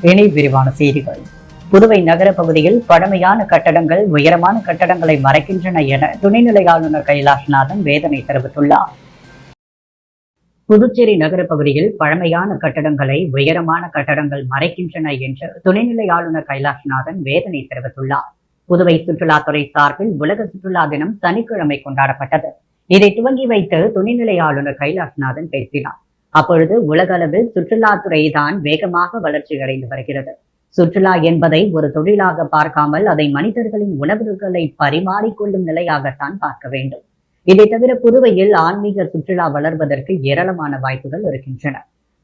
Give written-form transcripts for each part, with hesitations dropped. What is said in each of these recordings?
இனி விரிவான செய்திகள். புதுவை நகர பகுதியில் பழமையான கட்டடங்கள் உயரமான கட்டடங்களை மறைக்கின்றன என துணைநிலை ஆளுநர் கைலாஷ்நாதன் வேதனை தெரிவித்துள்ளார். புதுச்சேரி நகர பகுதியில் பழமையான கட்டடங்களை உயரமான கட்டடங்கள் மறைக்கின்றன என்று துணைநிலை ஆளுநர் கைலாஷ்நாதன் வேதனை தெரிவித்துள்ளார். புதுவை சுற்றுலாத்துறை சார்பில் உலக சுற்றுலா தினம் சனிக்கிழமை கொண்டாடப்பட்டது. இதை துவங்கி வைத்து துணைநிலை ஆளுநர் கைலாஷ்நாதன் பேசினார். அப்பொழுது உலக அளவில் சுற்றுலாத்துறை தான் வேகமாக வளர்ச்சி அடைந்து வருகிறது. சுற்றுலா என்பதை ஒரு தொழிலாக பார்க்காமல் அதை மனிதர்களின் உணர்வுகளை பரிமாறிக்கொள்ளும் நிலையாகத்தான் பார்க்க வேண்டும். இதை தவிர புதுவையில் ஆன்மீக சுற்றுலா வளர்வதற்கு ஏராளமான வாய்ப்புகள் இருக்கின்றன.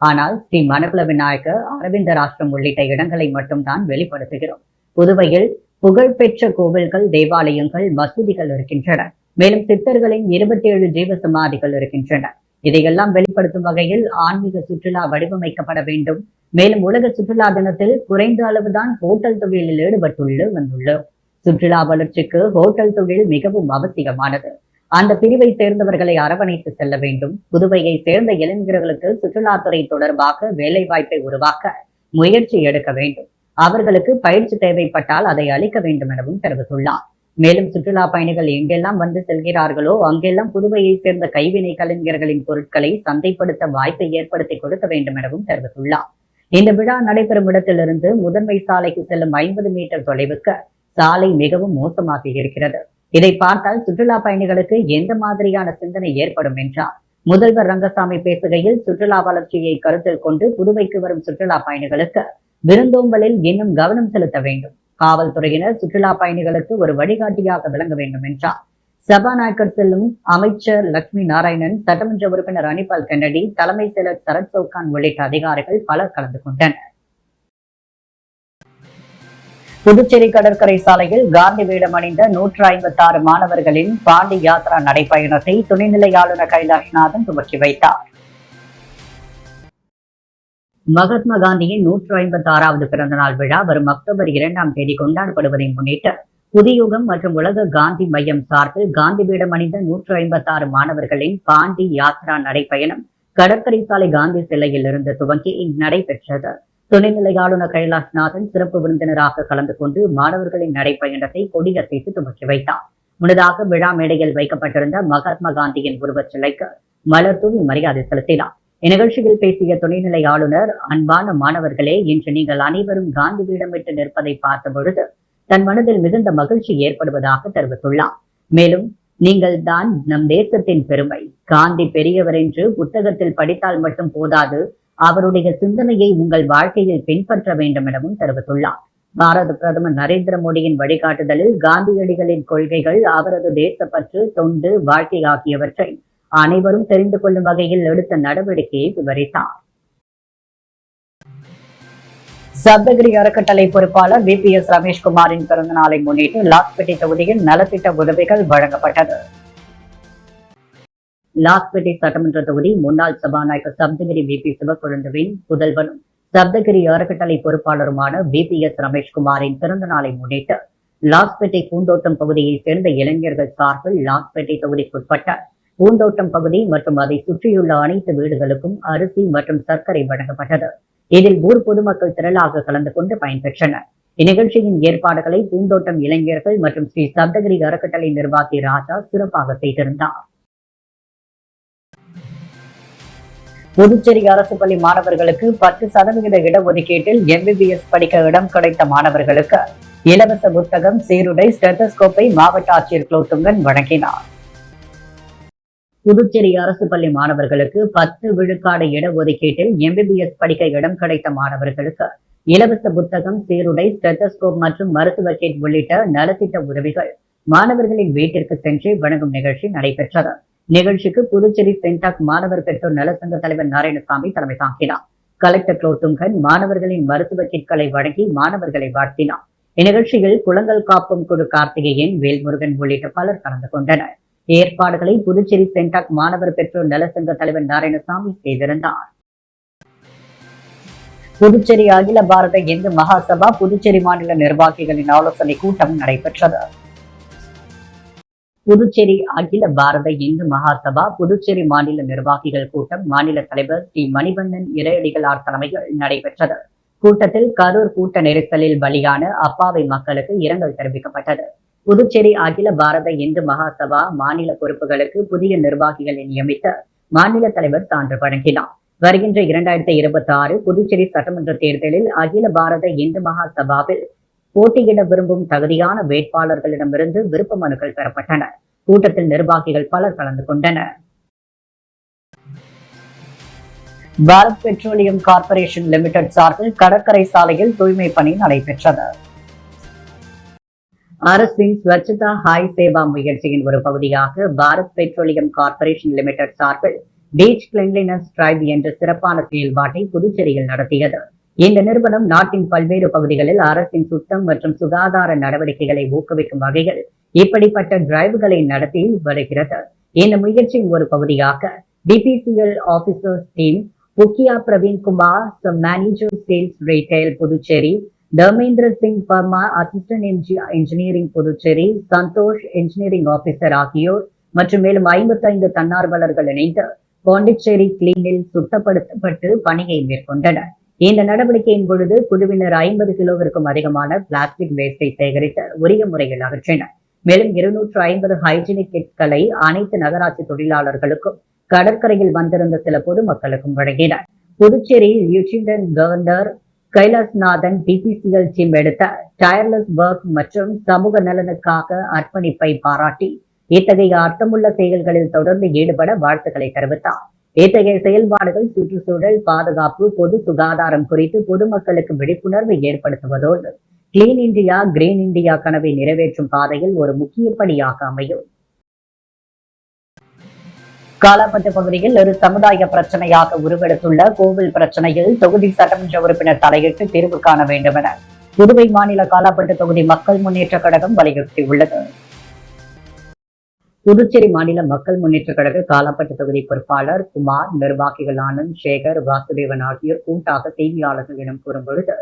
ஆனால் ஸ்ரீ மணக்குள விநாயகர், அரவிந்தர் ஆசிரம் உள்ளிட்ட இடங்களை மட்டும்தான் வெளிப்படுத்துகிறோம். புதுவையில் புகழ்பெற்ற கோவில்கள், தேவாலயங்கள், மசூதிகள் இருக்கின்றன. மேலும் சித்தர்களின் 27 ஜீவ சமாதிகள் இருக்கின்றன. இதையெல்லாம் வெளிப்படுத்தும் வகையில் ஆன்மீக சுற்றுலா வடிவமைக்கப்பட வேண்டும். மேலும் உலக சுற்றுலா தினத்தில் குறைந்த அளவுதான் ஹோட்டல் தொழிலில் ஈடுபட்டுள்ள வந்துள்ளோம். சுற்றுலா வளர்ச்சிக்கு ஹோட்டல் தொழில் மிகவும் அவசியமானது. அந்த பிரிவை சேர்ந்தவர்களை அரவணைத்து செல்ல வேண்டும். புதுவையை சேர்ந்த இளைஞர்களுக்கு சுற்றுலாத்துறை தொடர்பாக வேலை வாய்ப்பை உருவாக்க முயற்சி எடுக்க வேண்டும். அவர்களுக்கு பயிற்சி தேவைப்பட்டால் அதை அளிக்க வேண்டும் எனவும் தெரிவித்துள்ளார். மேலும் சுற்றுலா பயணிகள் எங்கெல்லாம் வந்து செல்கிறார்களோ அங்கெல்லாம் புதுவையை சேர்ந்த கைவினை கலைஞர்களின் பொருட்களை சந்தைப்படுத்த வாய்ப்பை ஏற்படுத்தி கொடுக்க வேண்டும் எனவும் தெரிவித்துள்ளார். இந்த விழா நடைபெறும் இடத்திலிருந்து முதன்மை சாலைக்கு செல்லும் 50 மீட்டர் தொலைவுக்கு சாலை மிகவும் மோசமாக இருக்கிறது. இதை பார்த்தால் சுற்றுலா பயணிகளுக்கு எந்த மாதிரியான சிந்தனை ஏற்படும் என்றார். முதல்வர் ரங்கசாமி பேசுகையில் சுற்றுலா வளர்ச்சியை கருத்தில் கொண்டு புதுவைக்கு வரும் சுற்றுலா பயணிகளுக்கு விருந்தோம்பலில் இன்னும் கவனம் செலுத்த வேண்டும். காவல்துறையினர் சுற்றுலா பயணிகளுக்கு ஒரு வழிகாட்டியாக விளங்க வேண்டும் என்றார். சபாநாயகர் செல்லும் அமைச்சர் லட்சுமி நாராயணன், சட்டமன்ற உறுப்பினர் அனிபால் கென்னடி, தலைமை செயலர் சரத் சௌகான் உள்ளிட்ட அதிகாரிகள் பலர் கலந்து கொண்டனர். புதுச்சேரி கடற்கரை சாலையில் காந்தி வேடம் அணிந்த 156 மாணவர்களின் பாண்டி யாத்ரா நடைபயணத்தை துணைநிலை ஆளுநர் கைலாஷ்நாதன் துவக்கி வைத்தார். மகாத்மா காந்தியின் 156வது பிறந்த நாள் விழா வரும் அக்டோபர் 2ஆம் தேதி கொண்டாடப்படுவதை முன்னிட்டு புதியுகம் மற்றும் உலக காந்தி மையம் சார்பில் காந்தி பீடம் அணிந்த 156 மாணவர்களின் பாண்டி யாத்ரா நடைபயணம் கடற்கரை சாலை காந்தி சிலையில் இருந்து துவங்கி நடைபெற்றது. துணைநிலை ஆளுநர் கைலாஷ்நாதன் சிறப்பு விருந்தினராக கலந்து கொண்டு மாணவர்களின் நடைபயணத்தை கொடியசைத்து துவக்கி வைத்தார். முன்னதாக விழா மேடையில் வைக்கப்பட்டிருந்த மகாத்மா காந்தியின் உருவச் சிலைக்கு மலர் தூவி மரியாதை செலுத்தினார். இந்நிகழ்ச்சியில் பேசிய துணைநிலை ஆளுநர், அன்பான மாணவர்களே, இன்று நீங்கள் அனைவரும் காந்தி பீடமிட்டு நிற்பதை பார்த்த பொழுது தன் மனதில் மிகுந்த மகிழ்ச்சி ஏற்படுவதாக தெரிவித்துள்ளார். மேலும் நீங்கள் தான் நம் தேசத்தின் பெருமை. காந்தி பெரியவர் என்று புத்தகத்தில் படித்தால் மட்டும் போதாது, அவருடைய சிந்தனையை உங்கள் வாழ்க்கையில் பின்பற்ற வேண்டும் எனவும் தெரிவித்துள்ளார். பாரத பிரதமர் நரேந்திர மோடியின் வழிகாட்டுதலில் காந்தியடிகளின் கொள்கைகள், அவரது தேசப்பற்று, தொண்டு, வாழ்க்கை ஆகியவற்றை அனைவரும் தெரிந்து கொள்ளும் வகையில் எடுத்த நடவடிக்கையை விவரித்தார். சப்தகிரி அறக்கட்டளை பொறுப்பாளர் VPS ரமேஷ்குமாரின் பிறந்த நாளை முன்னிட்டு லாஸ்பேட்டை தொகுதியில் நலத்திட்ட உதவிகள் வழங்கப்பட்டது. லாஸ்பேட்டை சட்டமன்ற தொகுதி முன்னாள் சபாநாயகர் சப்தகிரி VP சிவக்கொழுந்துவின் புதல்வனும் சப்தகிரி அறக்கட்டளை பொறுப்பாளருமான VPS ரமேஷ்குமாரின் பிறந்த நாளை முன்னிட்டு லாஸ்பேட்டை பூந்தோட்டம் பகுதியை சேர்ந்த இளைஞர்கள் சார்பில் லாஸ்பேட்டை தொகுதிக்குட்பட்ட பூந்தோட்டம் பகுதி மற்றும் அதை சுற்றியுள்ள அனைத்து வீடுகளுக்கும் அரிசி மற்றும் சர்க்கரை வழங்கப்பட்டது. இதில் ஊர் பொதுமக்கள் திரளாக கலந்து கொண்டு பயன்பெற்றனர். இந்நிகழ்ச்சியின் ஏற்பாடுகளை பூந்தோட்டம் இளைஞர்கள் மற்றும் ஸ்ரீ சப்தகிரி அறக்கட்டளை நிர்வாகி ராஜா சிறப்பாக செய்திருந்தார். புதுச்சேரி அரசு பள்ளி மாணவர்களுக்கு 10% இடஒதுக்கீட்டில் MBBS படிக்க இடம் கிடைத்த மாணவர்களுக்கு இலவச புத்தகம், சீருடை, ஸ்டெத்தஸ்கோப்பை மாவட்ட ஆட்சியர் குலோத்துங்கன் வழங்கினார். புதுச்சேரி அரசு பள்ளி மாணவர்களுக்கு 10 விழுக்காடு இடஒதுக்கீட்டில் MBBS படிக்க இடம் கிடைத்த மாணவர்களுக்கு இலவச புத்தகம், சீருடை, ஸ்டெத்தஸ்கோப் மற்றும் மருத்துவ கிட் உள்ளிட்ட நலத்திட்ட உதவிகள் மாணவர்களின் வீட்டிற்கு சென்று வழங்கும் நிகழ்ச்சி நடைபெற்றது. நிகழ்ச்சிக்கு புதுச்சேரி சென்டாக் மாணவர் பெற்றோர் நலசங்க தலைவர் நாராயணசாமி தலைமை தாங்கினார். கலெக்டர் குலோத்துங்கன் மாணவர்களின் மருத்துவ கிட்களை வழங்கி மாணவர்களை வாழ்த்தினார். இந்நிகழ்ச்சியில் குளங்கள் காப்பும் குழு கார்த்திகேயன், வேல்முருகன் உள்ளிட்ட பலர் கலந்து கொண்டனர். ஏற்பாடுகளை புதுச்சேரி சென்டாக் மாணவர் பெற்றோர் நலசங்க தலைவர் நாராயணசாமி செய்திருந்தார். புதுச்சேரி அகில பாரத இந்து மகாசபா புதுச்சேரி மாநில நிர்வாகிகளின் ஆலோசனை கூட்டம் நடைபெற்றது. புதுச்சேரி அகில பாரத இந்து மகாசபா புதுச்சேரி மாநில நிர்வாகிகள் கூட்டம் மாநில தலைவர் ஸ்ரீ மணிவண்ணன் இறையடிகளார் தலைமையில் நடைபெற்றது. கூட்டத்தில் கரூர் கூட்ட நெரிசலில் பலியான அப்பாவி மக்களுக்கு இரங்கல் தெரிவிக்கப்பட்டது. புதுச்சேரி அகில பாரத இந்து மகாசபா மாநில பொறுப்புகளுக்கு புதிய நிர்வாகிகளை நியமித்த மாநில தலைவர் சான்று வழங்கினார். வருகின்ற 2026 புதுச்சேரி சட்டமன்ற தேர்தலில் அகில பாரத இந்து மகாசபாவில் போட்டியிட விரும்பும் தகுதியான வேட்பாளர்களிடமிருந்து விருப்ப மனுக்கள் பெறப்பட்டன. கூட்டத்தில் நிர்வாகிகள் பலர் கலந்து கொண்டனர். பாரத் பெட்ரோலியம் கார்ப்பரேஷன் லிமிடெட் சார்பில் கடற்கரை சாலையில் தூய்மை பணி நடைபெற்றது. அரசின் ஸ்வச்சதா ஹாய் சேவா முயற்சியின் ஒரு பகுதியாக பாரத் பெட்ரோலியம் கார்ப்பரேஷன் லிமிடெட் சார்பில் பீச் கிளீன்லினஸ் டிரைவ் என்ற சிறப்பான செயல்பாட்டை புதுச்சேரியில் நடத்தியது. இந்த நிறுவனம் நாட்டின் பல்வேறு பகுதிகளில் அரசின் சுத்தம் மற்றும் சுகாதார நடவடிக்கைகளை ஊக்குவிக்கும் வகையில் இப்படிப்பட்ட டிரைவ்களை நடத்தி வருகிறது. இந்த முயற்சியின் ஒரு பகுதியாக BPCL officers team, Bukkiya Praveenkumar, manager sales retail Puducherry, Dharmendra Singh Barma, assistant engineering Puducherry, Santhosh engineering officer ஆகியோர் மற்றும் மேலும் 55 தன்னார்வலர்கள் இணைந்து பாண்டிச்சேரி கிளீனில் சுத்தப்படுத்தப்பட்டு பணியை மேற்கொண்டனர். இந்த நடவடிக்கையின் பொழுது குழுவினர் 50 கிலோவிற்கும் அதிகமான பிளாஸ்டிக் வேஸ்டை சேகரித்து உரிய முறையில் அகற்றினர். மேலும் 250 ஹைஜீனிக் கிட்களை அனைத்து நகராட்சி தொழிலாளர்களுக்கும் கடற்கரையில் வந்திருந்த சில பொதுமக்களுக்கும் வழங்கினர். Puducherry lieutenant governor Kailashnathan BPCL team எடுத்த டயர்லெஸ் ஒர்க் மற்றும் சமூக நலனுக்காக அர்ப்பணிப்பை பாராட்டி இத்தகைய அர்த்தமுள்ள செயல்களில் தொடர்ந்து ஈடுபட வாழ்த்துக்களை தெரிவித்தார். இத்தகைய செயல்பாடுகள் சுற்றுச்சூழல் பாதுகாப்பு, பொது சுகாதாரம் குறித்து பொதுமக்களுக்கு விழிப்புணர்வை ஏற்படுத்துவதோடு கிளீன் இந்தியா, கிரீன் இந்தியா கனவை நிறைவேற்றும் பாதையில் ஒரு முக்கிய படியாக அமையும். காலாப்பட்டு பகுதியில் ஒரு சமுதாய பிரச்சனையாக உருவெடுத்துள்ள கோவில் பிரச்சனையில் தொகுதி சட்டமன்ற உறுப்பினர் தலையிட்டு தீர்வு காண வேண்டும் என புதுவை மாநில காலாப்பட்டு தொகுதி மக்கள் முன்னேற்ற கழகம் வலியுறுத்தியுள்ளது. புதுச்சேரி மாநில மக்கள் முன்னேற்ற கழக காலாப்பட்டு தொகுதி பொறுப்பாளர் குமார், நிர்வாகிகள் ஆனந்த், சேகர், வாசுதேவன் ஆகியோர் கூட்டாக செய்தியாளர்களிடம் கூறும்பொழுது,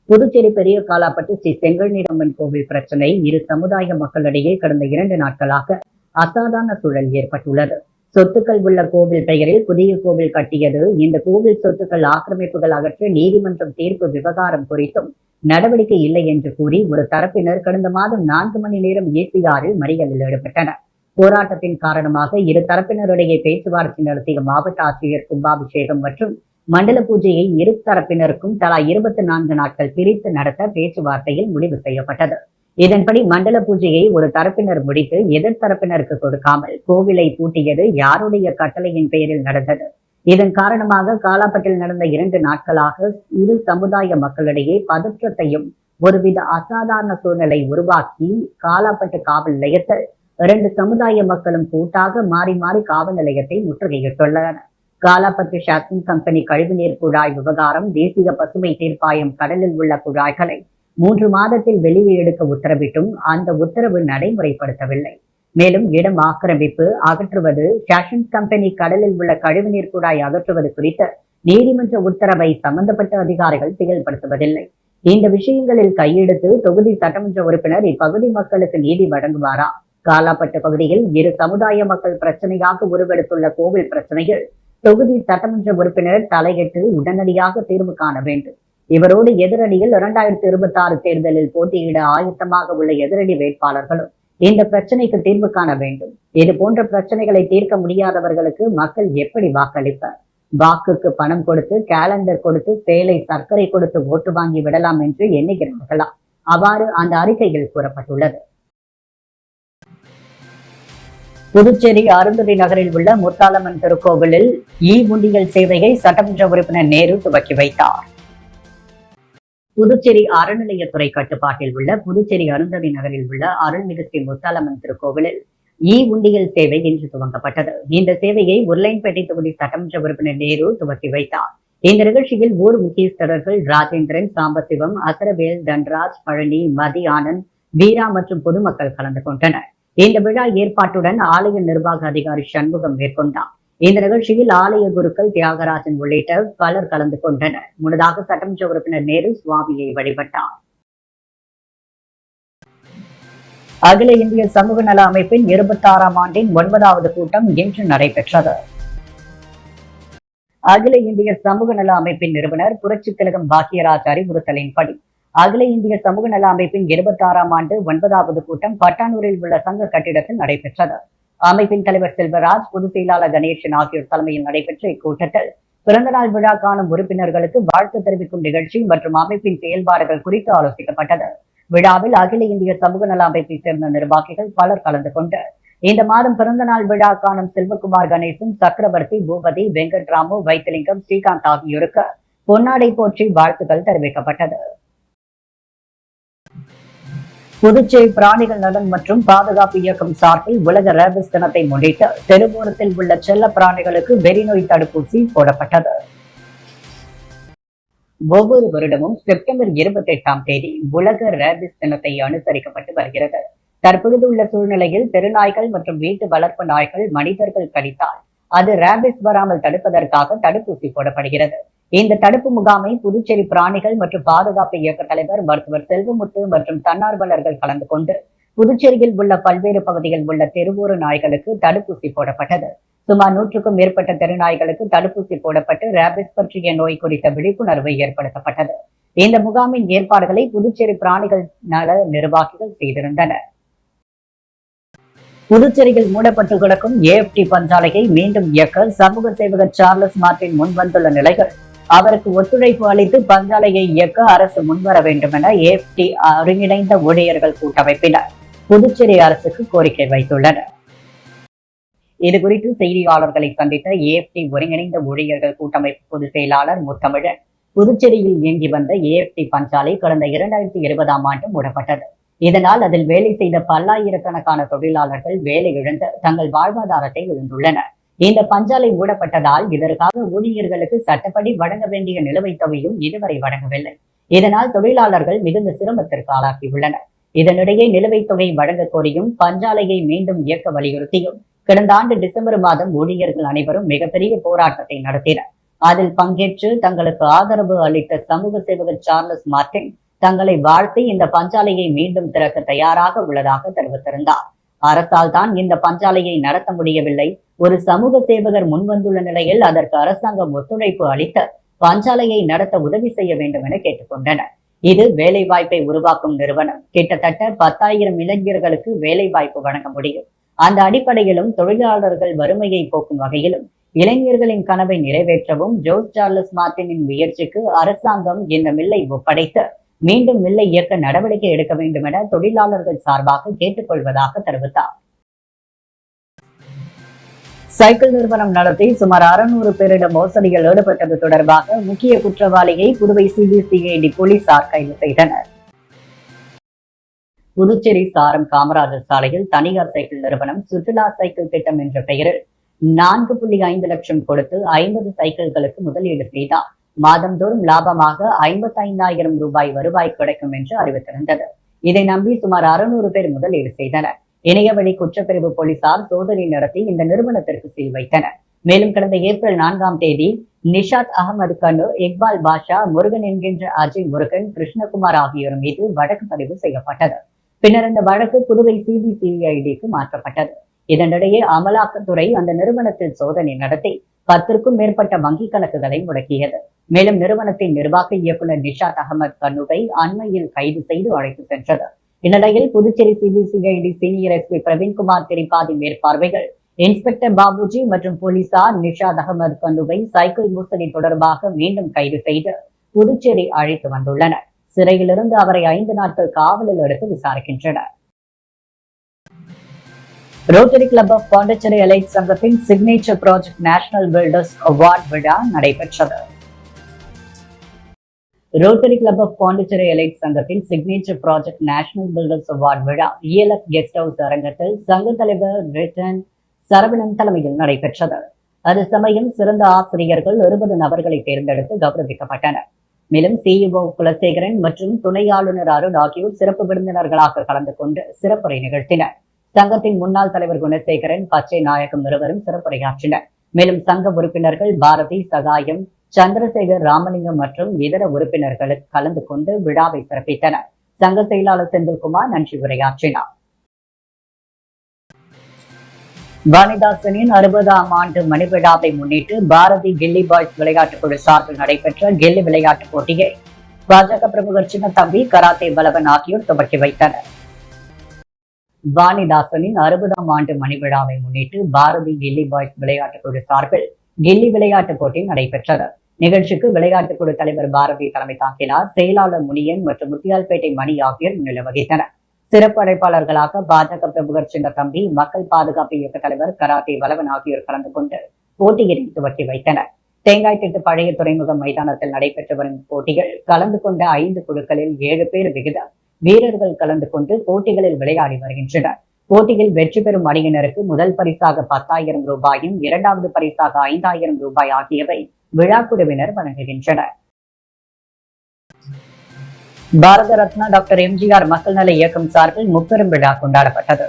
புதுச்சேரி பெரிய காலாப்பட்டு ஸ்ரீ செங்கல்நீரம்மன் கோவில் பிரச்சனை இரு சமுதாய மக்களிடையே கடந்த 2 நாட்களாக அசாதாரண சூழல் ஏற்பட்டுள்ளது. சொத்துக்கள் உள்ள கோவில் பெயரில் புதிய கோவில் கட்டியது, இந்த கோவில் சொத்துக்கள் ஆக்கிரமிப்புகள் அகற்ற நீதிமன்றம் தீர்ப்பு விவகாரம் குறித்தும் நடவடிக்கை இல்லை என்று கூறி ஒரு தரப்பினர் கடந்த மாதம் 4 மணி நேரம் ஏசிஆரில் மறியலில் ஈடுபட்டனர். போராட்டத்தின் காரணமாக இரு தரப்பினரிடையே பேச்சுவார்த்தை நடத்திய மாவட்ட ஆட்சியர் கும்பாபிஷேகம் மற்றும் மண்டல பூஜையை இரு தரப்பினருக்கும் தலா 24 நாட்கள் பிரித்து நடத்த பேச்சுவார்த்தையில் முடிவு செய்யப்பட்டது. இதன்படி மண்டல பூஜையை ஒரு தரப்பினர் முடித்து எதிர்த்தரப்பினருக்கு கொடுக்காமல் கோவிலை பூட்டியது யாருடைய கட்டளையின் பெயரில் நடந்தது. இதன் காரணமாக காலாப்பட்டில் நடந்த 2 நாட்களாக இரு சமுதாய மக்களிடையே பதற்றத்தையும் ஒருவித அசாதாரண சூழ்நிலை உருவாக்கி காலாப்பட்டு காவல் நிலையத்தில் 2 சமுதாய மக்களும் கூட்டாக மாறி மாறி காவல் நிலையத்தை முற்றுகையிட்டுள்ளனர். காலாப்பட்டு ஷாப்பிங் கம்பெனி கழிவுநீர் குழாய் விவகாரம், தேசிய பசுமை தீர்ப்பாயம் கடலில் உள்ள குழாய்களை 3 மாதத்தில் வெளியே எடுக்க உத்தரவிட்டும் அந்த உத்தரவு நடைமுறைப்படுத்தவில்லை. மேலும் இடம் ஆக்கிரமிப்பு அகற்றுவது, ஷாப்பிங் கம்பெனி கடலில் உள்ள கழிவுநீர் குழாய் அகற்றுவது குறித்த நீதிமன்ற உத்தரவை சம்பந்தப்பட்ட அதிகாரிகள் செயல்படுத்துவதில்லை. இந்த விஷயங்களில் கையெடுத்து தொகுதி சட்டமன்ற உறுப்பினர் இப்பகுதி மக்களுக்கு நீதி வழங்குவாரா? காலாப்பட்டு பகுதியில் இரு சமுதாய மக்கள் பிரச்சனையாக உருவெடுத்துள்ள கோவில் பிரச்சனையில் தொகுதி சட்டமன்ற உறுப்பினர் தலையிட்டு உடனடியாக தீர்வு காண வேண்டும். இவரோடு எதிரணியில் 2026 தேர்தலில் போட்டியிட ஆயத்தமாக உள்ள எதிரணி வேட்பாளர்களும் இந்த பிரச்சனைக்கு தீர்வு காண வேண்டும். இது போன்ற பிரச்சனைகளை தீர்க்க முடியாதவர்களுக்கு மக்கள் எப்படி வாக்களிப்பர்? வாக்குக்கு பணம் கொடுத்து, கேலண்டர் கொடுத்து, சேலை சர்க்கரை கொடுத்து ஓட்டு வாங்கி விடலாம் என்று எண்ணுகிறார்களா? அவ்வாறு அந்த அறிக்கையில் கூறப்பட்டுள்ளது. புதுச்சேரி அருந்ததி நகரில் உள்ள முத்தாலம்மன் திருக்கோவிலில் உண்டியல் சேவையை சட்டமன்ற உறுப்பினர் நேரு துவக்கி வைத்தார். புதுச்சேரி அறநிலையத்துறை கட்டுப்பாட்டில் உள்ள புதுச்சேரி அருந்ததி நகரில் உள்ள அருள்மிகு ஸ்ரீ முத்தாலம்மன் திருக்கோவிலில் உண்டியல் சேவை இன்று துவங்கப்பட்டது. இந்த சேவையை உருளையன்பேட்டை தொகுதி சட்டமன்ற உறுப்பினர் நேரு துவக்கி வைத்தார். இந்த நிகழ்ச்சியில் ஊர் முக்கியஸ்தர்கள் ராஜேந்திரன், சாம்பசிவம், அசரவேல், தன்ராஜ், பழனி, மதி ஆனந்த், வீரா மற்றும் பொதுமக்கள் கலந்து கொண்டனர். இந்த விழா ஏற்பாட்டுடன் ஆலய நிர்வாக அதிகாரி சண்முகம் மேற்கொண்டார். இந்த நிகழ்ச்சியில் ஆலய குருக்கள் தியாகராஜன் உள்ளிட்ட பலர் கலந்து கொண்டனர். முன்னதாக சட்டமன்ற உறுப்பினர் நேரு சுவாமியை வழிபட்டார். அகில இந்திய சமூக நல அமைப்பின் 26ஆம் ஆண்டின் 9வது கூட்டம் இன்று நடைபெற்றது. அகில இந்திய சமூக நல அமைப்பின் நிறுவனர் புரட்சிக் கழகம் பாக்கியராஜ் அறிவுறுத்தலின்படி அகில இந்திய சமூக நல அமைப்பின் 26ஆம் ஆண்டு 9வது கூட்டம் பட்டானூரில் உள்ள சங்க கட்டிடத்தில் நடைபெற்றது. அமைப்பின் தலைவர் செல்வராஜ், பொதுச் செயலாளர் கணேசன் ஆகியோர் தலைமையில் நடைபெற்ற இக்கூட்டத்தில் பிறந்தநாள் விழா காணும் உறுப்பினர்களுக்கு வாழ்த்து தெரிவிக்கும் நிகழ்ச்சி மற்றும் அமைப்பின் செயல்பாடுகள் குறித்து ஆலோசிக்கப்பட்டது. விழாவில் அகில இந்திய சமூக நல அமைப்பை சேர்ந்த நிர்வாகிகள் பலர் கலந்து கொண்டு இந்த மாதம் பிறந்தநாள் விழா காணும் செல்வகுமார், கணேசன், சக்கரவர்த்தி, பூபதி, வெங்கட்ராமு, வைத்திலிங்கம், ஸ்ரீகாந்த் ஆகியோருக்கு பொன்னாடை போற்றி வாழ்த்துக்கள் தெரிவிக்கப்பட்டது. புதுச்சேரி பிராணிகள் நலன் மற்றும் பாதுகாப்பு இயக்கம் சார்பில் உலக ரேபிஸ் தினத்தை முன்னிட்டு தெருவோரத்தில் உள்ள செல்ல பிராணிகளுக்கு வெறிநோய் தடுப்பூசி போடப்பட்டது. ஒவ்வொரு வருடமும் செப்டம்பர் 28ஆம் தேதி உலக ரேபிஸ் தினத்தை அனுசரிக்கப்பட்டு வருகிறது. தற்பொழுது உள்ள சூழ்நிலையில் தெருநாய்கள் மற்றும் வீட்டு வளர்ப்பு நாய்கள் மனிதர்கள் கடித்தால் அது ரேபிஸ் வராமல் தடுப்பதற்காக தடுப்பூசி போடப்படுகிறது. இந்த தடுப்பு முகாமை புதுச்சேரி பிராணிகள் மற்றும் பாதுகாப்பு இயக்க தலைவர் மருத்துவர் செல்வமுத்து மற்றும் தன்னார்வலர்கள் கலந்து கொண்டு புதுச்சேரியில் உள்ள பல்வேறு பகுதிகளில் உள்ள தெருவோர நாய்களுக்கு தடுப்பூசி போடப்பட்டது. சுமார் 100க்கும் மேற்பட்ட தெருநாய்களுக்கு தடுப்பூசி போடப்பட்டு ரேபிஸ் பற்றிய நோய் குறித்த விழிப்புணர்வு ஏற்படுத்தப்பட்டது. இந்த முகாமின் ஏற்பாடுகளை புதுச்சேரி பிராணிகள் நல நிர்வாகிகள் செய்திருந்தனர். புதுச்சேரியில் மூடப்பட்டு கிடக்கும் AFT பஞ்சாலையை மீண்டும் இயக்க சமூக சேவகர் சார்லஸ் மார்டின் முன்வந்துள்ள நிலையில் அவருக்கு ஒத்துழைப்பு அளித்து பஞ்சாலையை இயக்க அரசு முன்வர வேண்டும் என AFT ஒருங்கிணைந்த ஊழியர்கள் கூட்டமைப்பினர் புதுச்சேரி அரசுக்கு கோரிக்கை வைத்துள்ளனர். இதுகுறித்து செய்தியாளர்களை சந்தித்த AFT ஒருங்கிணைந்த ஊழியர்கள் கூட்டமைப்பு பொதுச் செயலாளர் முத்தமிழன், புதுச்சேரியில் இயங்கி வந்த AFT பஞ்சாலை கடந்த 2020ஆம் ஆண்டு மூடப்பட்டது. இதனால் அதில் வேலை செய்த பல்லாயிரக்கணக்கான தொழிலாளர்கள் வேலை இழந்து தங்கள் வாழ்வாதாரத்தை இழந்துள்ளனர். இந்த பஞ்சாலை மூடப்பட்டதால் இதற்காக ஊழியர்களுக்கு சட்டப்படி வழங்க வேண்டிய நிலுவைத் தொகையும் இதுவரை வழங்கவில்லை. இதனால் தொழிலாளர்கள் மிகுந்த சிரமத்திற்கு ஆளாகியுள்ளனர். இதனிடையே நிலுவைத் தொகை வழங்க கோரியும் பஞ்சாலையை மீண்டும் இயக்க வலியுறுத்தியும் கடந்த ஆண்டு டிசம்பர் மாதம் ஊழியர்கள் அனைவரும் மிகப்பெரிய போராட்டத்தை நடத்தினர். அதில் பங்கேற்று தங்களுக்கு ஆதரவு அளித்த சமூக சேவகர் சார்லஸ் மார்டின் தங்களை வாழ்த்தி இந்த பஞ்சாலையை மீண்டும் திறக்க தயாராக உள்ளதாக தெரிவித்திருந்தார். அரசால் தான் இந்த பஞ்சாலையை நடத்த முடியவில்லை. ஒரு சமூக சேவகர் முன்வந்துள்ள நிலையில் அதற்கு அரசாங்கம் ஒத்துழைப்பு அளித்து பஞ்சாலையை நடத்த உதவி செய்ய வேண்டும் என கேட்டுக்கொண்டனர். இது வேலை வாய்ப்பை உருவாக்கும் நிறுவனம். கிட்டத்தட்ட 10,000 இளைஞர்களுக்கு வேலை வாய்ப்பு வழங்க முடியும். அந்த அடிப்படையிலும் தொழிலாளர்கள் வறுமையை போக்கும் வகையிலும் இளைஞர்களின் கனவை நிறைவேற்றவும் ஜோஸ் சார்லஸ் மார்டினின் முயற்சிக்கு அரசாங்கம் இந்த மில்லை ஒப்படைத்து மீண்டும் மில்லை இயக்க நடவடிக்கை எடுக்க வேண்டும் என தொழிலாளர்கள் சார்பாக கேட்டுக்கொள்வதாக தெரிவித்தார். சைக்கிள் நிறுவனம் நடத்தி சுமார் 600 பேரிடம் மோசடியில் ஈடுபட்டது தொடர்பாக முக்கிய குற்றவாளியை புதுவை CBCID போலீசார் கைது செய்தனர். புதுச்சேரி சாரம் காமராஜர் சாலையில் தனியார் சைக்கிள் நிறுவனம் சுற்றுலா சைக்கிள் திட்டம் என்ற பெயரில் 4.5 லட்சம் கொடுத்து 50 சைக்கிள்களுக்கு முதலீடு செய்தார். மாதந்தோறும் லாபமாக 55,000 ரூபாய் வருவாய் கிடைக்கும் என்று அறிவித்திருந்தது. இதை நம்பி சுமார் 600 பேர் முதலீடு செய்தனர். இணையவழி குற்றப்பிரிவு போலீசார் சோதனை நடத்தி இந்த நிறுவனத்திற்கு சீல் வைத்தனர். மேலும் கடந்த ஏப்ரல் 4ஆம் தேதி நிஷாத் அகமது கண்ணு, இக்பால் பாஷா, முருகன் என்கின்ற அஜய் முருகன், கிருஷ்ணகுமார் ஆகியோர் மீது வழக்கு பதிவு செய்யப்பட்டது. பின்னர் இந்த வழக்கு புதுவை CBCIDக்கு மாற்றப்பட்டது. இதனிடையே அமலாக்கத்துறை அந்த நிறுவனத்தில் சோதனை நடத்தி 10க்கும் மேற்பட்ட வங்கி கணக்குகளை முடக்கியது. மேலும் நிறுவனத்தின் நிர்வாக இயக்குநர் நிஷாத் அகமது கண்ணுவை அண்மையில் கைது செய்து அழைத்து சென்றது. இந்நிலையில் Puducherry CBCID senior SP Praveenkumar Tripathi மேற்பார்வைகள் இன்ஸ்பெக்டர் பாபுஜி மற்றும் போலீசார் நிஷாத் அகமது கண்ணுவை சைக்கிள் மோசடி தொடர்பாக மீண்டும் கைது செய்து புதுச்சேரி அழைத்து வந்துள்ளனர். சிறையிலிருந்து அவரை 5 நாட்கள் காவலில் எடுத்து விசாரிக்கின்றனர். Rotary club of Pondicherry elite சங்கத்தின் signature project national builders award விழா நடைபெற்றது. Rotary club of Pondicherry elite சங்கத்தின் signature project national builders award விழா ELF கெஸ்ட் ஹவுஸ் அரங்கத்தில் சங்க தலைவர் ரிட்டன் சரவணன் தலைமையில் நடைபெற்றது. அது சமயம் சிறந்த ஆசிரியர்கள் 20 நபர்களை தேர்ந்தெடுத்து கௌரவிக்கப்பட்டனர். மேலும் CEO குலசேகரன் மற்றும் துணை ஆளுநர் அருண் ஆகியோர் சிறப்பு விருந்தினர்களாக கலந்து கொண்டு சிறப்புரை நிகழ்த்தினர். சங்கத்தின் முன்னாள் தலைவர் குணசேகரன், பச்சை நாயகம் இருவரும் சிறப்புரையாற்றினர். மேலும் சங்க உறுப்பினர்கள் பாரதி, சகாயம், சந்திரசேகர், ராமலிங்கம் மற்றும் இதர உறுப்பினர்கள் கலந்து கொண்டு விழாவை சிறப்பித்தனர். சங்க செயலாளர் செந்தில்குமார் நன்றி உரையாற்றினார். வாணிதாசனின் 60ஆம் ஆண்டு மணிவிழாவை முன்னிட்டு பாரதி கில்லி பாய்ஸ் விளையாட்டுக் குழு சார்பில் நடைபெற்ற கில்லி விளையாட்டுப் போட்டியை பாஜக பிரமுகர் சின்னத்தம்பி, கராத்தே பலவன் ஆகியோர் துவக்கி வைத்தனர். வாணிதாசனின் 60ஆம் ஆண்டு மணிவிழாவை முன்னிட்டு பாரதி கில்லி பாய்ஸ் விளையாட்டுக் குழு சார்பில் கில்லி விளையாட்டுப் போட்டி நடைபெற்றது. நிகழ்ச்சிக்கு விளையாட்டுக் குழு தலைவர் பாரதி தலைமை தாங்கினார். செயலாளர் முனியன் மற்றும் முத்தியால்பேட்டை மணி ஆகியோர் முன்னிலை வகித்தனர். சிறப்பு அழைப்பாளர்களாக பாஜக பிரமுகர் சின்னத்தம்பி, மக்கள் பாதுகாப்பு இயக்க தலைவர் கராத்தே பலவன் ஆகியோர் கலந்து கொண்டு போட்டியினை துவக்கி வைத்தனர். தேங்காய்த்திட்டு பழைய துறைமுகம் மைதானத்தில் நடைபெற்று வரும் போட்டிகள் கலந்து கொண்ட 5 குழுக்களில் 7 பேர் விகிதம் வீரர்கள் கலந்து கொண்டு போட்டிகளில் விளையாடி வருகின்றனர். போட்டியில் வெற்றி பெறும் அணியினருக்கு முதல் பரிசாக 10,000 ரூபாயும், இரண்டாவது பரிசாக 5,000 ரூபாய் ஆகியவை விழா குழுவினர் வழங்குகின்றனர். பாரத ரத்னா டாக்டர் எம்ஜிஆர் மக்கள் நல இயக்கம் சார்பில் முப்பெரும் விழா கொண்டாடப்பட்டது.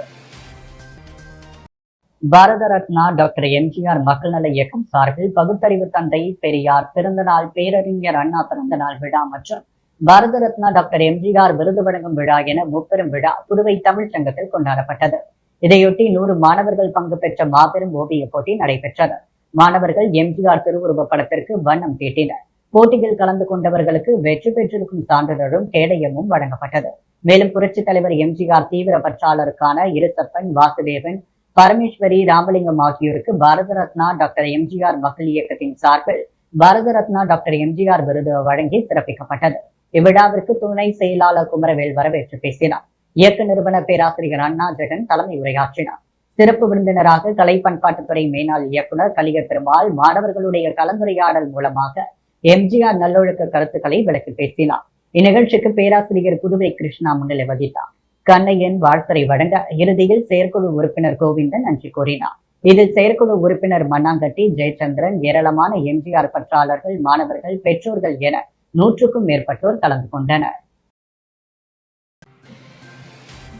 பாரத ரத்னா டாக்டர் எம்ஜிஆர் மக்கள் நல இயக்கம் சார்பில் பகுத்தறிவு தந்தை பெரியார் பிறந்தநாள், பேரறிஞர் அண்ணா பிறந்தநாள் விழா மற்றும் பாரத ரத்னா டாக்டர் எம்ஜிஆர் விருது வழங்கும் விழா என முப்பெரும் விழா புதுவை தமிழ் சங்கத்தில் கொண்டாடப்பட்டது. இதையொட்டி 100 மாணவர்கள் பங்கு பெற்ற மாபெரும் ஓவிய போட்டி நடைபெற்றது. மாணவர்கள் எம்ஜிஆர் திருவுருவ படத்திற்கு வண்ணம் தீட்டினர். போட்டியில் கலந்து கொண்டவர்களுக்கு வெற்றி பெற்றிருக்கும் சான்றிதழும் கேடயமும் வழங்கப்பட்டது. மேலும் புரட்சித் தலைவர் எம்ஜிஆர் தீவிர பற்றாளருக்கான இருசப்பன், வாசுதேவன், பரமேஸ்வரி, ராமலிங்கம் ஆகியோருக்கு பாரத ரத்னா டாக்டர் எம்ஜிஆர் மக்கள் இயக்கத்தின் சார்பில் பாரத ரத்னா டாக்டர் எம்ஜிஆர் விருது வழங்கி சிறப்பிக்கப்பட்டது. இவ்விழாவிற்கு துணை செயலாளர் குமரவேல் வரவேற்று பேசினார். இயக்க நிறுவன பேராசிரியர் அண்ணா ஜெகன் தலைமை உரையாற்றினார். சிறப்பு விருந்தினராக கலை பண்பாட்டுத்துறை மேனாள் இயக்குனர் கலியர் பெருமாள் மாணவர்களுடைய கலந்துரையாடல் மூலமாக எம்ஜிஆர் நல்லொழுக்க கருத்துக்களை விளக்கி பேசினார். இந்நிகழ்ச்சிக்கு பேராசிரியர் புதுவை கிருஷ்ணா முன்னிலை வகித்தார். கண்ணையன் வாழ்த்துரை வழங்க இறுதியில் செயற்குழு உறுப்பினர் கோவிந்தன் நன்றி கூறினார். இதில் செயற்குழு உறுப்பினர் மண்ணாங்கட்டி, ஜெயச்சந்திரன், ஏராளமான எம்ஜிஆர் பற்றாளர்கள், மாணவர்கள், பெற்றோர்கள் என 100க்கும் மேற்பட்டோர் கலந்து கொண்டனர்.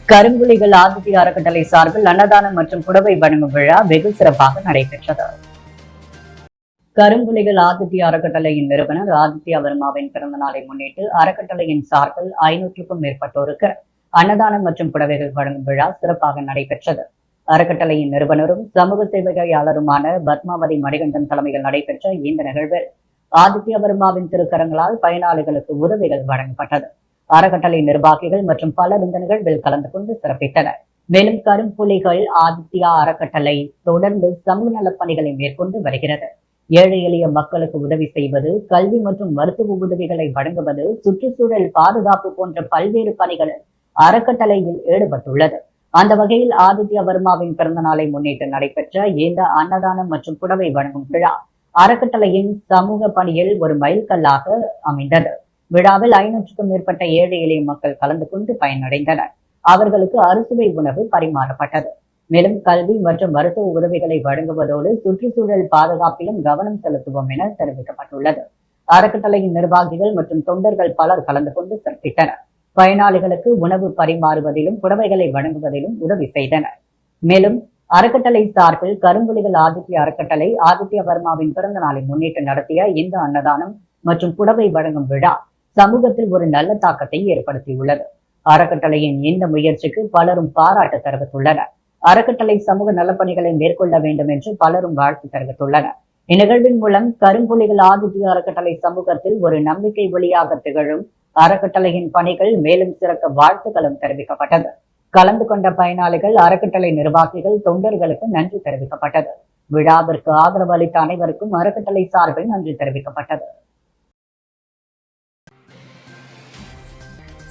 கரும்புலிகள் ஆதித்ய அறக்கட்டளை சார்பில் அன்னதானம் மற்றும் புடவை வழங்கும் விழா வெகு சிறப்பாக நடைபெற்றது. கரும்புலிகள் ஆதித்ய அறக்கட்டளையின் நிறுவனர் ஆதித்யா வர்மாவின் பிறந்த நாளை முன்னிட்டு அறக்கட்டளையின் சார்பில் 500க்கும் மேற்பட்டோருக்கு அன்னதானம் மற்றும் புடவைகள் வழங்கும் விழா சிறப்பாக நடைபெற்றது. அறக்கட்டளையின் நிறுவனரும் சமூக சேவையாளருமான பத்மாவதி மணிகண்டன் தலைமையில் நடைபெற்ற இந்த நிகழ்வில் ஆதித்யா வர்மாவின் திருக்கரங்களால் பயனாளிகளுக்கு உதவிகள் வழங்கப்பட்டது. அறக்கட்டளை நிர்வாகிகள் மற்றும் பலர் இந்த நிகழ்வில் கலந்து கொண்டு சிறப்பித்தனர். மேலும் கரும்புலிகள் ஆதித்யா அறக்கட்டளை தொடர்ந்து சமூக நலப் பணிகளை மேற்கொண்டு வருகிறது. ஏழை எளிய மக்களுக்கு உதவி செய்வது, கல்வி மற்றும் மருத்துவ உதவிகளை வழங்குவது, சுற்றுச்சூழல் பாதுகாப்பு போன்ற பல்வேறு பணிகளில் அறக்கட்டளையில் ஈடுபட்டுள்ளது. அந்த வகையில் ஆதித்யா வர்மாவின் பிறந்த நாளை முன்னிட்டு நடைபெற்ற இந்த அன்னதானம் மற்றும் புடவை வழங்கும் விழா அறக்கட்டளையின் சமூக பணியில் ஒரு மைல்கல்லாக அமைந்தது. விழாவில் 500க்கும் மேற்பட்ட ஏழை எளிய மக்கள் கலந்து கொண்டு பயனடைந்தனர். அவர்களுக்கு அறுசுவை உணவு பரிமாறப்பட்டது. மேலும் கல்வி மற்றும் மருத்துவ உதவிகளை வழங்குவதோடு சுற்றுச்சூழல் பாதுகாப்பிலும் கவனம் செலுத்துவோம் என தெரிவிக்கப்பட்டுள்ளது. அறக்கட்டளையின் நிர்வாகிகள் மற்றும் தொண்டர்கள் பலர் கலந்து கொண்டு சிறப்பித்தனர். பயனாளிகளுக்கு உணவு பரிமாறுவதிலும் புடவைகளை வழங்குவதிலும் உதவி செய்தனர். மேலும் அறக்கட்டளை சார்பில் கரும்புலிகள் ஆதித்ய அறக்கட்டளை ஆதித்ய வர்மாவின் பிறந்த நாளை முன்னிட்டு நடத்திய இந்த அன்னதானம் மற்றும் புடவை வழங்கும் விழா சமூகத்தில் ஒரு நல்ல தாக்கத்தை ஏற்படுத்தியுள்ளது. அறக்கட்டளையின் இந்த முயற்சிக்கு பலரும் பாராட்டு தெரிவித்துள்ளனர். அறக்கட்டளை சமூக நலப்பணிகளை மேற்கொள்ள வேண்டும் என்று பலரும் வாழ்த்து தெரிவித்துள்ளனர். இந்நிகழ்வின் மூலம் கரும்புலிகள் ஆதித்ய அறக்கட்டளை சமூகத்தில் ஒரு நம்பிக்கை ஒளியாக திகழும் அறக்கட்டளையின் பணிகள் மேலும் சிறக்க வாழ்த்துக்களும் தெரிவிக்கப்பட்டது. கலந்து கொண்ட பயனாளிகள், அறக்கட்டளை நிர்வாகிகள், தொண்டர்களுக்கு நன்றி தெரிவிக்கப்பட்டது. விழாவிற்கு ஆதரவு அளித்த அனைவருக்கும் அறக்கட்டளை சார்பில் நன்றி தெரிவிக்கப்பட்டது.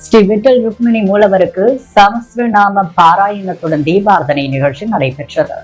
ஸ்ரீ விட்டல் ருக்மிணி மூலவருக்கு சமஸ்ரநாம பாராயணத்துடன் தீபார்த்தனை நிகழ்ச்சி நடைபெற்றது.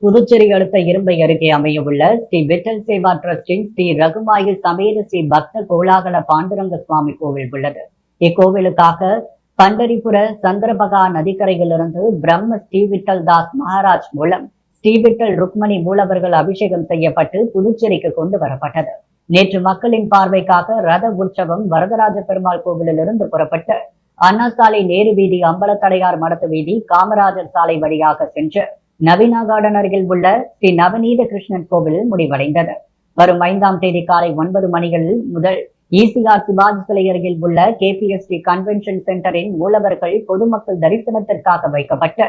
புதுச்சேரி அடுத்த இரும்பை அருகே அமையவுள்ள ஸ்ரீ விட்டல் சேவா டிரஸ்டின் ஸ்ரீ ரகுமாயில் சமேத ஸ்ரீ பக்த கோலாகல பாண்டுரங்க சுவாமி கோவில் உள்ளது. இக்கோவிலுக்காக பண்டரிபுர சந்திரபகா நதிக்கரையிலிருந்து பிரம்ம ஸ்ரீ விட்டல் தாஸ் மகாராஜ் மூலம் ஸ்ரீ விட்டல் ருக்மணி மூலவர்கள் அபிஷேகம் செய்யப்பட்டு புதுச்சேரிக்கு கொண்டு வரப்பட்டது. நேற்று மக்களின் பார்வைக்காக ரத உற்சவம் வரதராஜ பெருமாள் கோவிலிலிருந்து புறப்பட்டு அண்ணா சாலை, நேரு வீதி, அம்பலத்தடையார் மடத்து வீதி, காமராஜர் சாலை வழியாக சென்று நவீனா கார்டன் அருகில் உள்ள ஸ்ரீ நவநீத கிருஷ்ணன் கோவிலில் முடிவடைந்தது. வரும் 5ஆம் தேதி காலை 9 மணிகளில் முதல் ECR சிவாஜி சிலை அருகில் உள்ள KPST கன்வென்ஷன் சென்டரின் மூலவர்கள் பொதுமக்கள் தரிசனத்திற்காக வைக்கப்பட்டு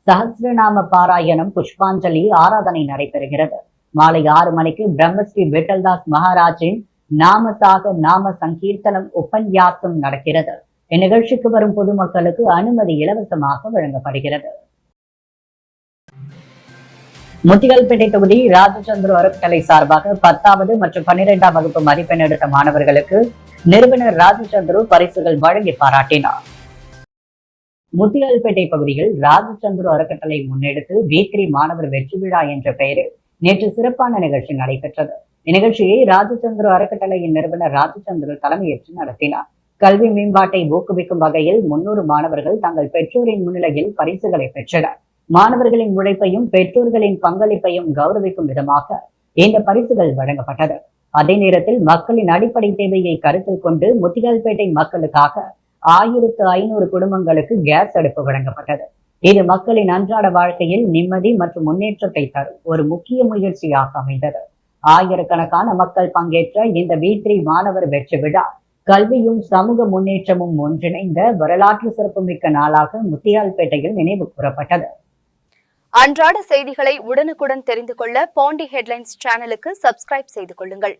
சஹஸ்ரநாம பாராயணம், புஷ்பாஞ்சலி, ஆராதனை நடைபெறுகிறது. மாலை 6 மணிக்கு பிரம்மஸ்ரீ விட்டல்தாஸ் மகாராஜின் நாமசாக நாம சங்கீர்த்தனம் உபன்யாசம் நடக்கிறது. இந்நிகழ்ச்சிக்கு வரும் பொதுமக்களுக்கு அனுமதி இலவசமாக வழங்கப்படுகிறது. முத்தியால்பேட்டை தொகுதி ராஜச்சந்திர அறக்கட்டளை சார்பாக 10வது மற்றும் 12ஆம் வகுப்பு மதிப்பெண் எடுத்த மாணவர்களுக்கு நிறுவனர் ராஜச்சந்திர பரிசுகள் வழங்கி பாராட்டினார். முத்தியால்பேட்டை பகுதியில் ராஜச்சந்திர அறக்கட்டளை முன்னெடுத்து V3 மாணவர் வெற்றி விழா என்ற பெயரில் நேற்று சிறப்பான நிகழ்ச்சி நடைபெற்றது. இந்நிகழ்ச்சியை ராஜச்சந்திர அறக்கட்டளையின் நிறுவனர் ராஜச்சந்திர தலைமையேற்று நடத்தினார். கல்வி மேம்பாட்டை ஊக்குவிக்கும் வகையில் 300 மாணவர்கள் தங்கள் பெற்றோரின் முன்னிலையில் பரிசுகளை பெற்றனர். மாணவர்களின் உழைப்பையும் பெற்றோர்களின் பங்களிப்பையும் கௌரவிக்கும் விதமாக இந்த பரிசுகள் வழங்கப்பட்டது. அதே நேரத்தில் மக்களின் அடிப்படை தேவையை கருத்தில் கொண்டு முத்தியால்பேட்டை மக்களுக்காக 1500 குடும்பங்களுக்கு கேஸ் அடுப்பு வழங்கப்பட்டது. இது மக்களின் அன்றாட வாழ்க்கையில் நிம்மதி மற்றும் முன்னேற்றத்தை தரும் ஒரு முக்கிய முயற்சியாக அமைந்தது. ஆயிரக்கணக்கான மக்கள் பங்கேற்ற இந்த V3 மாணவர் வெற்றி விழா கல்வியும் சமூக முன்னேற்றமும் ஒன்றிணைந்த வரலாற்று சிறப்புமிக்க நாளாக முத்தியால்பேட்டையில் நினைவு கூறப்பட்டது. அன்றாட செய்திகளை உடனுக்குடன் தெரிந்து கொள்ள பாண்டி ஹெட்லைன்ஸ் சேனலுக்கு சப்ஸ்கிரைப் செய்து கொள்ளுங்கள்.